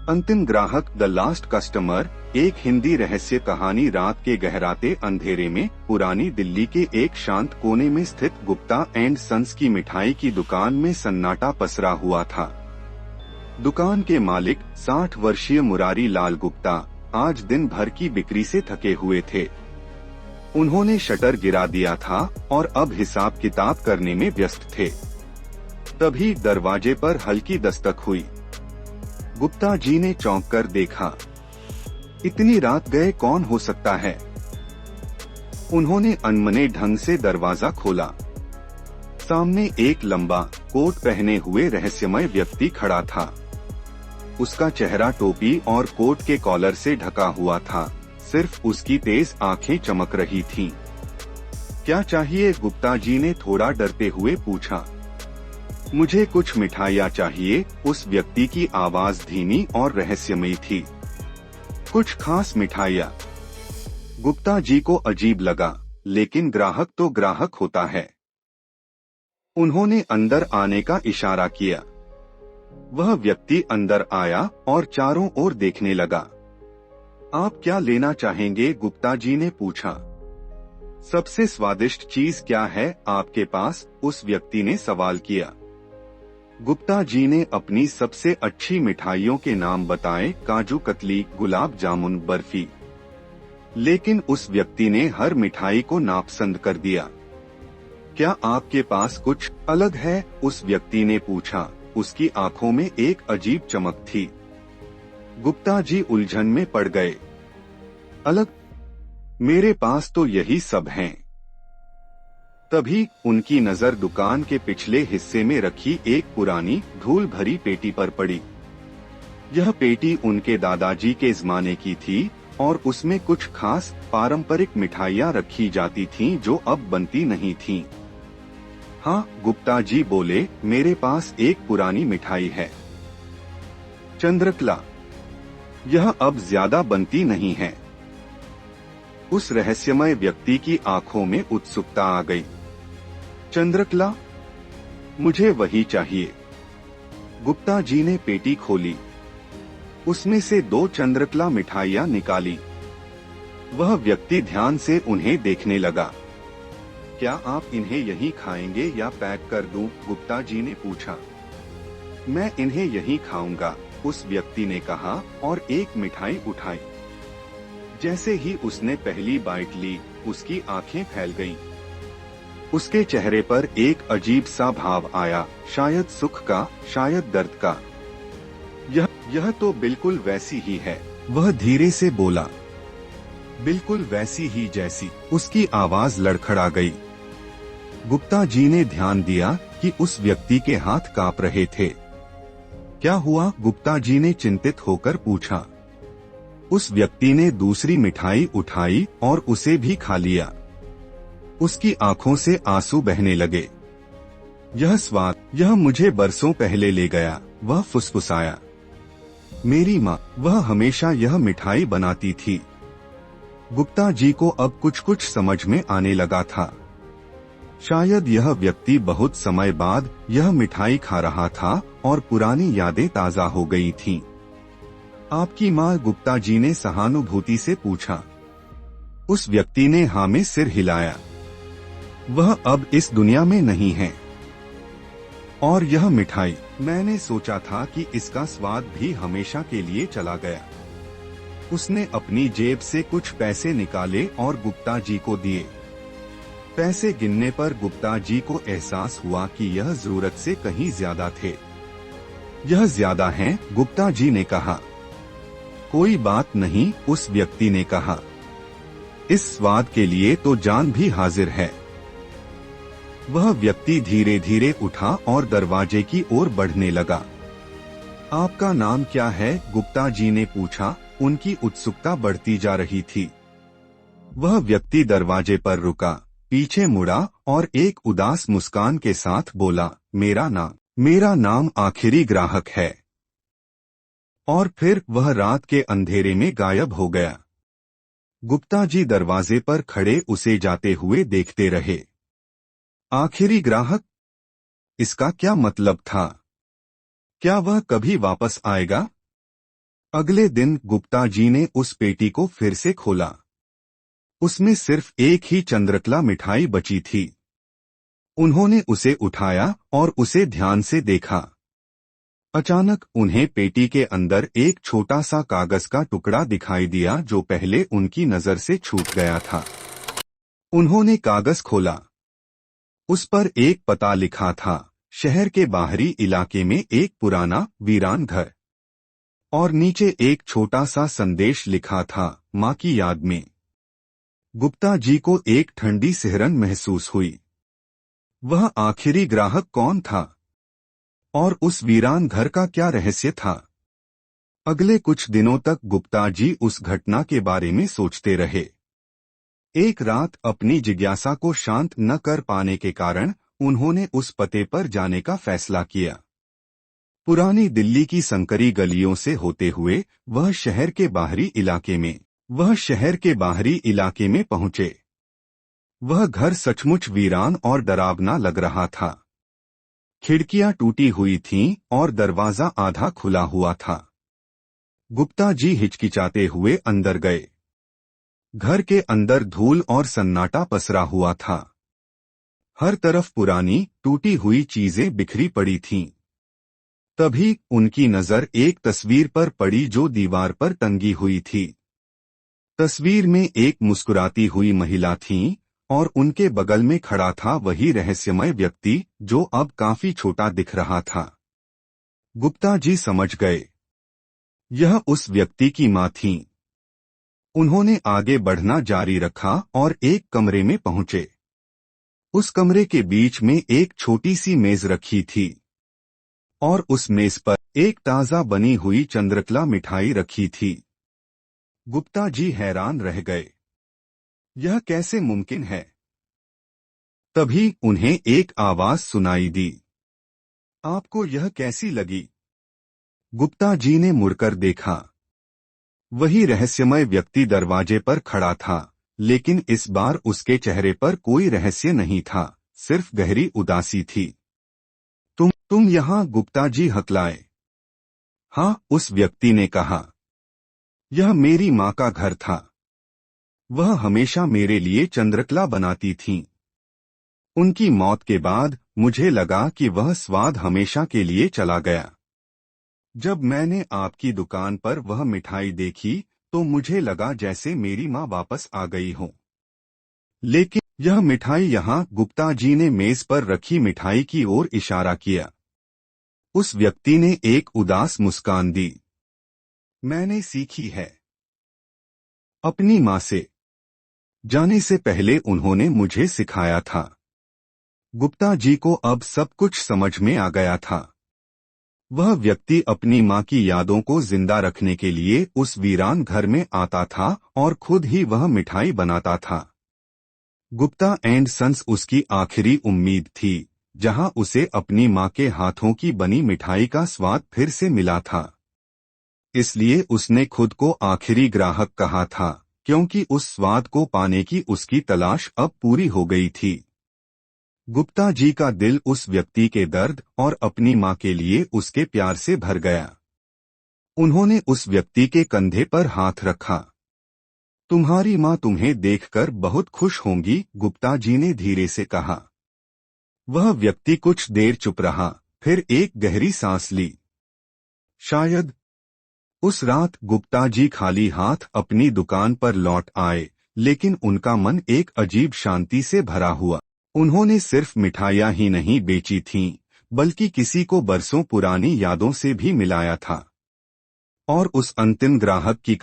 अंतिम ग्राहक the last customer एक हिंदी रहस्य कहानी। रात के गहराते अंधेरे में पुरानी दिल्ली के एक शांत कोने में स्थित गुप्ता एंड सन्स की मिठाई की दुकान में सन्नाटा पसरा हुआ था। दुकान के मालिक 60 वर्षीय मुरारी लाल गुप्ता आज दिन भर की बिक्री से थके हुए थे। उन्होंने शटर गिरा दिया था और अब हिसाब किताब करने में व्यस्त थे। तभी दरवाजे पर हल्की दस्तक हुई। गुप्ता जी ने चौंक कर देखा। इतनी रात गए कौन हो सकता है? उन्होंने अनमने ढंग से दरवाजा खोला। सामने एक लंबा कोट पहने हुए रहस्यमय व्यक्ति खड़ा था। उसका चेहरा टोपी और कोट के कॉलर से ढका हुआ था। सिर्फ उसकी तेज आंखें चमक रही थीं। क्या चाहिए? गुप्ता जी ने थोड़ा डरते हुए पूछा। मुझे कुछ मिठाइयाँ चाहिए। उस व्यक्ति की आवाज धीमी और रहस्यमयी थी। कुछ खास मिठाइयाँ? गुप्ता जी को अजीब लगा, लेकिन ग्राहक तो ग्राहक होता है। उन्होंने अंदर आने का इशारा किया। वह व्यक्ति अंदर आया और चारों ओर देखने लगा। आप क्या लेना चाहेंगे? गुप्ता जी ने पूछा। सबसे स्वादिष्ट चीज क्या है आपके पास? उस व्यक्ति ने सवाल किया। गुप्ता जी ने अपनी सबसे अच्छी मिठाइयों के नाम बताए। काजू कतली, गुलाब जामुन, बर्फी। लेकिन उस व्यक्ति ने हर मिठाई को नापसंद कर दिया। क्या आपके पास कुछ अलग है? उस व्यक्ति ने पूछा। उसकी आंखों में एक अजीब चमक थी। गुप्ता जी उलझन में पड़ गए। अलग? मेरे पास तो यही सब हैं। तभी उनकी नजर दुकान के पिछले हिस्से में रखी एक पुरानी धूल भरी पेटी पर पड़ी। यह पेटी उनके दादाजी के जमाने की थी और उसमें कुछ खास पारंपरिक मिठाइयाँ रखी जाती थीं जो अब बनती नहीं थीं। हाँ, गुप्ता जी बोले, मेरे पास एक पुरानी मिठाई है, चंद्रकला। यह अब ज्यादा बनती नहीं है। उस रहस्यमय व्यक्ति की आंखों में उत्सुकता आ गई। चंद्रकला? मुझे वही चाहिए। गुप्ता जी ने पेटी खोली। उसमें से 2 चंद्रकला मिठाइयाँ निकाली। वह व्यक्ति ध्यान से उन्हें देखने लगा। क्या आप इन्हें यहीं खाएंगे या पैक कर दूं? गुप्ता जी ने पूछा। मैं इन्हें यहीं खाऊंगा, उस व्यक्ति ने कहा और एक मिठाई उठाई। जैसे ही उसने पहली बाइट ली, उसकी आंखें फैल गईं। उसके चेहरे पर एक अजीब सा भाव आया, शायद सुख का, शायद दर्द का। यह तो बिल्कुल वैसी ही है, वह धीरे से बोला। बिल्कुल वैसी ही जैसी। उसकी आवाज लड़खड़ा गई। गुप्ता जी ने ध्यान दिया कि उस व्यक्ति के हाथ कांप रहे थे। क्या हुआ? गुप्ता जी ने चिंतित होकर पूछा। उस व्यक्ति ने दूसरी मिठाई उठाई और उसे भी खा लिया। उसकी आंखों से आंसू बहने लगे। यह स्वाद, यह मुझे बरसों पहले ले गया, वह फुसफुसाया। मेरी माँ, वह हमेशा यह मिठाई बनाती थी। गुप्ता जी को अब कुछ कुछ समझ में आने लगा था। शायद यह व्यक्ति बहुत समय बाद यह मिठाई खा रहा था और पुरानी यादें ताजा हो गई थीं। आपकी माँ? गुप्ता जी ने सहानुभूति से पूछा। उस व्यक्ति ने हाँ में सिर हिलाया। वह अब इस दुनिया में नहीं है। और यह मिठाई, मैंने सोचा था कि इसका स्वाद भी हमेशा के लिए चला गया। उसने अपनी जेब से कुछ पैसे निकाले और गुप्ता जी को दिए। पैसे गिनने पर गुप्ता जी को एहसास हुआ कि यह जरूरत से कहीं ज्यादा थे। यह ज्यादा हैं, गुप्ता जी ने कहा। कोई बात नहीं, उस व्यक्ति ने कहा। इस स्वाद के लिए तो जान भी हाजिर है। वह व्यक्ति धीरे धीरे उठा और दरवाजे की ओर बढ़ने लगा। आपका नाम क्या है? गुप्ता जी ने पूछा। उनकी उत्सुकता बढ़ती जा रही थी। वह व्यक्ति दरवाजे पर रुका, पीछे मुड़ा और एक उदास मुस्कान के साथ बोला, मेरा नाम आखिरी ग्राहक है। और फिर वह रात के अंधेरे में गायब हो गया। गुप्ता जी दरवाजे पर खड़े उसे जाते हुए देखते रहे। आखिरी ग्राहक? इसका क्या मतलब था? क्या वह कभी वापस आएगा? अगले दिन गुप्ता जी ने उस पेटी को फिर से खोला। उसमें सिर्फ एक ही चंद्रकला मिठाई बची थी। उन्होंने उसे उठाया और उसे ध्यान से देखा। अचानक उन्हें पेटी के अंदर एक छोटा सा कागज का टुकड़ा दिखाई दिया जो पहले उनकी नजर से छूट गया था। उन्होंने कागज खोला। उस पर एक पता लिखा था, शहर के बाहरी इलाके में एक पुराना वीरान घर। और नीचे एक छोटा सा संदेश लिखा था, माँ की याद में। गुप्ता जी को एक ठंडी सिहरन महसूस हुई। वह आखिरी ग्राहक कौन था? और उस वीरान घर का क्या रहस्य था? अगले कुछ दिनों तक गुप्ता जी उस घटना के बारे में सोचते रहे। एक रात अपनी जिज्ञासा को शांत न कर पाने के कारण उन्होंने उस पते पर जाने का फैसला किया। पुरानी दिल्ली की संकरी गलियों से होते हुए वह शहर के बाहरी इलाके में पहुंचे। वह घर सचमुच वीरान और डरावना लग रहा था। खिड़कियां टूटी हुई थीं और दरवाजा आधा खुला हुआ था। गुप्ता जी हिचकिचाते हुए अंदर गए। घर के अंदर धूल और सन्नाटा पसरा हुआ था। हर तरफ पुरानी टूटी हुई चीजें बिखरी पड़ी थीं। तभी उनकी नजर एक तस्वीर पर पड़ी जो दीवार पर टंगी हुई थी। तस्वीर में एक मुस्कुराती हुई महिला थी और उनके बगल में खड़ा था वही रहस्यमय व्यक्ति जो अब काफी छोटा दिख रहा था। गुप्ता जी समझ गए, यह उस व्यक्ति की मां थी। उन्होंने आगे बढ़ना जारी रखा और एक कमरे में पहुंचे। उस कमरे के बीच में एक छोटी सी मेज रखी थी और उस मेज पर एक ताजा बनी हुई चंद्रकला मिठाई रखी थी। गुप्ता जी हैरान रह गए, यह कैसे मुमकिन है? तभी उन्हें एक आवाज सुनाई दी, आपको यह कैसी लगी? गुप्ता जी ने मुड़कर देखा। वही रहस्यमय व्यक्ति दरवाजे पर खड़ा था, लेकिन इस बार उसके चेहरे पर कोई रहस्य नहीं था, सिर्फ गहरी उदासी थी। तुम यहाँ? गुप्ता जी हकलाए। हाँ, उस व्यक्ति ने कहा, यह मेरी माँ का घर था। वह हमेशा मेरे लिए चंद्रकला बनाती थीं। उनकी मौत के बाद मुझे लगा कि वह स्वाद हमेशा के लिए चला गया। जब मैंने आपकी दुकान पर वह मिठाई देखी तो मुझे लगा जैसे मेरी माँ वापस आ गई हो। लेकिन यह मिठाई यहाँ? गुप्ता जी ने मेज पर रखी मिठाई की ओर इशारा किया। उस व्यक्ति ने एक उदास मुस्कान दी। मैंने सीखी है अपनी माँ से। जाने से पहले उन्होंने मुझे सिखाया था। गुप्ता जी को अब सब कुछ समझ में आ गया था। वह व्यक्ति अपनी माँ की यादों को जिंदा रखने के लिए उस वीरान घर में आता था और खुद ही वह मिठाई बनाता था। गुप्ता एंड सन्स उसकी आखिरी उम्मीद थी, जहां उसे अपनी माँ के हाथों की बनी मिठाई का स्वाद फिर से मिला था। इसलिए उसने खुद को आखिरी ग्राहक कहा था, क्योंकि उस स्वाद को पाने की उसकी तलाश अब पूरी हो गई थी। गुप्ता जी का दिल उस व्यक्ति के दर्द और अपनी माँ के लिए उसके प्यार से भर गया। उन्होंने उस व्यक्ति के कंधे पर हाथ रखा। तुम्हारी माँ तुम्हें देखकर बहुत खुश होंगी, गुप्ता जी ने धीरे से कहा। वह व्यक्ति कुछ देर चुप रहा, फिर एक गहरी सांस ली। शायद उस रात गुप्ता जी खाली हाथ अपनी दुकान पर लौट आए, लेकिन उनका मन एक अजीब शांति से भरा हुआ। उन्होंने सिर्फ मिठाइयाँ ही नहीं बेची थीं, बल्कि किसी को बरसों पुरानी यादों से भी मिलाया था। और उस अंतिम ग्राहक की